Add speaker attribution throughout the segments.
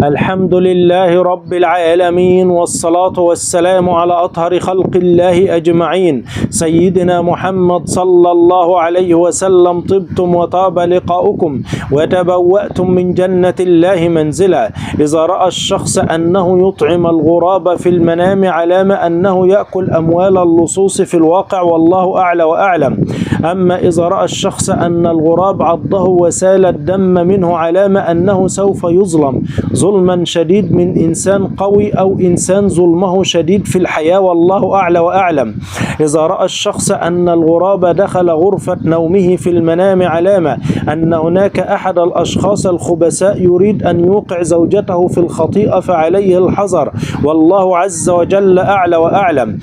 Speaker 1: الحمد لله رب العالمين، والصلاة والسلام على أطهر خلق الله أجمعين، سيدنا محمد صلى الله عليه وسلم. طبتم وطاب لقاؤكم وتبوأتم من جنة الله منزلا. إذا رأى الشخص أنه يطعم الغراب في المنام علامة أنه يأكل أموال اللصوص في الواقع، والله أعلى وأعلم. أما إذا رأى الشخص أن الغراب عضه وسال الدم منه علامة أنه سوف يظلم ظلما شديد من إنسان قوي أو إنسان ظلمه شديد في الحياة، والله أعلى وأعلم. إذا رأى الشخص أن الغراب دخل غرفة نومه في المنام علامة أن هناك أحد الأشخاص الخبثاء يريد أن يوقع زوجته في الخطيئة، فعليه الحذر، والله عز وجل أعلى وأعلم.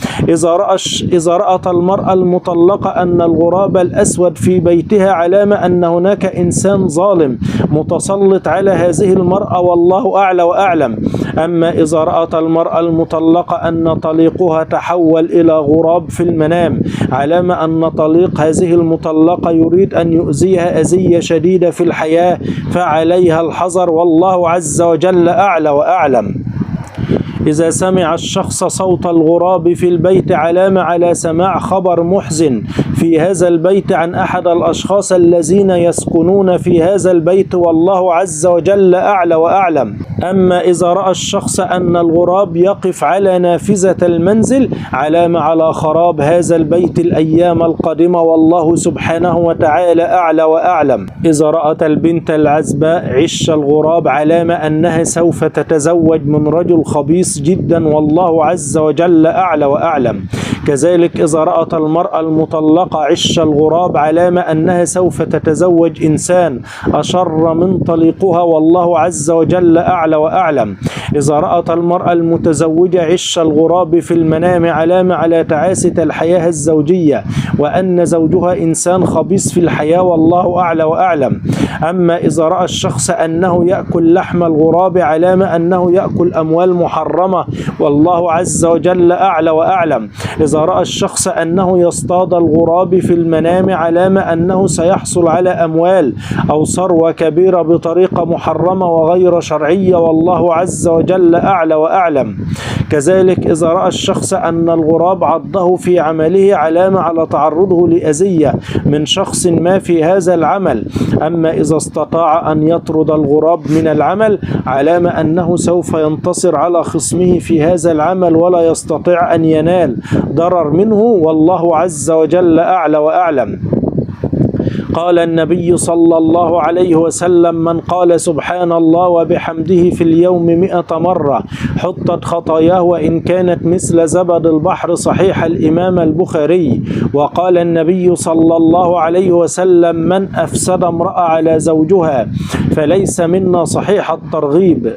Speaker 1: إذا رأت المرأة المطلقة أن الغراب الأسود في بيتها علامة أن هناك إنسان ظالم متسلط على هذه المرأة، والله أعلى وأعلم. أما إذا رأت المرأة المطلقة أن طليقها تحول إلى غراب في المنام علامة أن طليق هذه المطلقة يريد أن يؤذيها أذية شديدة في الحياة، فعليها الحذر، والله عز وجل أعلى وأعلم. إذا سمع الشخص صوت الغراب في البيت علامة على سماع خبر محزن في هذا البيت عن أحد الأشخاص الذين يسكنون في هذا البيت، والله عز وجل أعلى وأعلم. أما إذا رأى الشخص أن الغراب يقف على نافذة المنزل علامة على خراب هذا البيت الأيام القادمة، والله سبحانه وتعالى أعلى وأعلم. إذا رأت البنت العزباء عش الغراب علامة أنها سوف تتزوج من رجل خبيث جدا، والله عز وجل أعلى وأعلم. كذلك إذا رأت المرأة المطلقة عش الغراب علامة أنها سوف تتزوج إنسان أشر من طليقها، والله عز وجل أعلى وأعلم. إذا رأت المرأة المتزوجة عش الغراب في المنام علامة على تعاسة الحياة الزوجية، وأن زوجها إنسان خبيث في الحياة، والله أعلى وأعلم. أما إذا رأى الشخص أنه يأكل لحم الغراب علامة أنه يأكل أموال محرمة، والله عز وجل أعلى وأعلم. إذا رأى الشخص أنه يصطاد الغراب في المنام علامة أنه سيحصل على أموال أو ثروة كبيرة بطريقة محرمة وغير شرعية، والله عز وجل أعلى وأعلم. كذلك إذا رأى الشخص أن الغراب عضه في عمله علامة على تعرضه لأذية من شخص ما في هذا العمل. أما إذا استطاع أن يطرد الغراب من العمل علامة أنه سوف ينتصر على خصمه في هذا العمل ولا يستطيع أن ينال ضرر منه، والله عز وجل أعلى وأعلم. قال النبي صلى الله عليه وسلم: من قال سبحان الله وبحمده في اليوم 100 مرة حطت خطاياه وإن كانت مثل زبد البحر، صحيح الإمام البخاري. وقال النبي صلى الله عليه وسلم: من أفسد امرأة على زوجها فليس منا، صحيح الترغيب.